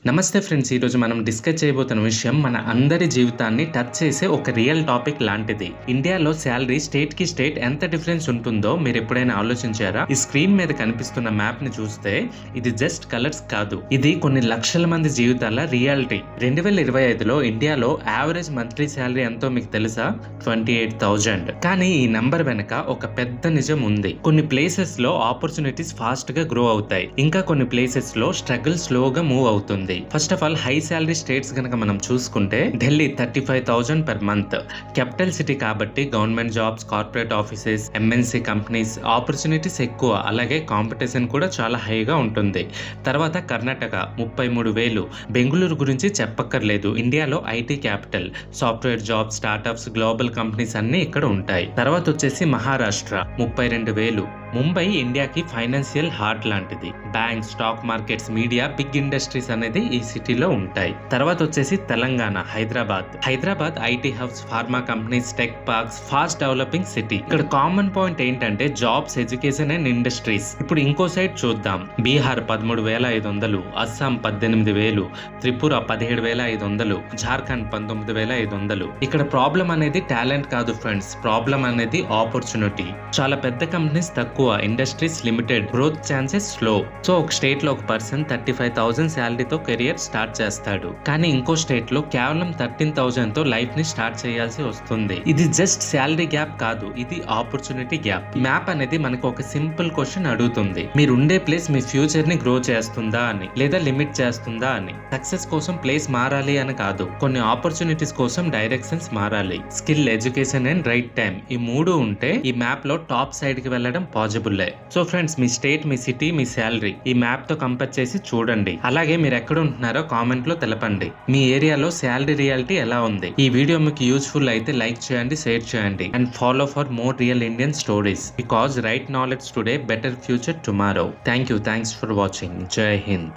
నమస్తే ఫ్రెండ్స్, ఈరోజు మనం డిస్కస్ చేయబోతున్న విషయం మన అందరి జీవితాన్ని టచ్ చేసే ఒక రియల్ టాపిక్ లాంటిది. ఇండియాలో శాలరీ స్టేట్ కి స్టేట్ ఎంత డిఫరెన్స్ ఉంటుందో మీరు ఎప్పుడైనా ఆలోచించారా? ఈ స్క్రీన్ మీద కనిపిస్తున్న మ్యాప్ ని చూస్తే ఇది జస్ట్ కలర్స్ కాదు, ఇది కొన్ని లక్షల మంది జీవితాల రియాలిటీ. 2025లో ఇండియాలో యావరేజ్ మంత్లీ శాలరీ ఎంతో మీకు తెలుసా? 28,000. కానీ ఈ నంబర్ వెనక ఒక పెద్ద నిజం ఉంది. కొన్ని ప్లేసెస్ లో ఆపర్చునిటీస్ ఫాస్ట్ గా గ్రో అవుతాయి, ఇంకా కొన్ని ప్లేసెస్ లో స్ట్రగుల్ స్లోగా మూవ్ అవుతుంది. First of all, high salary states గనక మనం చూసుకుంటే Delhi 35,000 per month. Capital city కాబట్టి government jobs, corporate offices, MNC companies opportunities ఎక్కువ, అలాగే కాంపిటీషన్ కూడా చాలా హైగా ఉంటుంది. తర్వాత కర్ణాటక 33,000. బెంగళూరు గురించి చెప్పక్కర్లేదు, ఇండియాలో IT capital, software jobs, startups, global companies అన్ని ఇక్కడ ఉంటాయి. తర్వాత వచ్చేసి మహారాష్ట్ర 32,000. ముంబై ఇండియాకి ఫైనాన్షియల్ హార్ట్ లాంటిది. Bank, stock markets, media, big industries అనేది ఈ సిటీలో ఉంటాయి. తర్వాత వచ్చేసి Telangana Hyderabad IT hubs, pharma companies, tech parks, fast developing city. ఇక్కడ కామన్ పాయింట్ ఏంటంటే జాబ్స్, ఎడ్యుకేషన్ అండ్ ఇండస్ట్రీస్. ఇప్పుడు ఇంకో సైడ్ చూద్దాం. బీహార్ 13,500, అస్సాం 18,000, త్రిపుర 17,500, జార్ఖండ్ 19,500. ఇక్కడ ప్రాబ్లం అనేది టాలెంట్ కాదు ఫ్రెండ్స్, ప్రాబ్లం అనేది ఆపర్చునిటీ. చాలా పెద్ద కంపెనీస్ తక్కువ, industries limited, growth chances slow. So ఒక స్టేట్ లో ఒక పర్సన్ 35,000 శాలరీతో కెరియర్ స్టార్ట్ చేస్తాడు, కానీ ఇంకో స్టేట్ లో కేవలం 13,000 తో లైఫ్ ని స్టార్ట్ చేయాల్సి వస్తుంది. ఇది జస్ట్ శాలరీ గ్యాప్ కాదు, ఇది ఆపర్చునిటీ గ్యాప్. మ్యాప్ అనేది మనకు ఒక సింపుల్ క్వశ్చన్ అడుగుతుంది: మీరు ఉండే ప్లేస్ మీ ఫ్యూచర్ ని గ్రో చేస్తుందా అని, లేదా లిమిట్ చేస్తుందా అని. సక్సెస్ కోసం ప్లేస్ మారాలి అని కాదు, కొన్ని ఆపర్చునిటీస్ కోసం డైరెక్షన్స్ మారాలి. Skill, education and right time, ఈ మూడు ఉంటే ఈ మ్యాప్ లో టాప్ సైడ్ కి వెళ్ళడం పాసిబుల్. సో ఫ్రెండ్స్, మీ స్టేట్, మీ సిటీ, మీ శాలరీ ఈ మ్యాప్ తో కంపేర్ చేసి చూడండి. అలాగే మీరు ఎక్కడ ఉంటున్నారో కామెంట్ లో తెలపండి. మీ ఏరియాలో శాలరీ రియాలిటీ ఎలా ఉంది? ఈ వీడియో మీకు యూస్ఫుల్ అయితే లైక్ చేయండి, షేర్ చేయండి, and follow for more real Indian stories. Because right knowledge today, better future tomorrow. Thanks for watching. జై హింద్.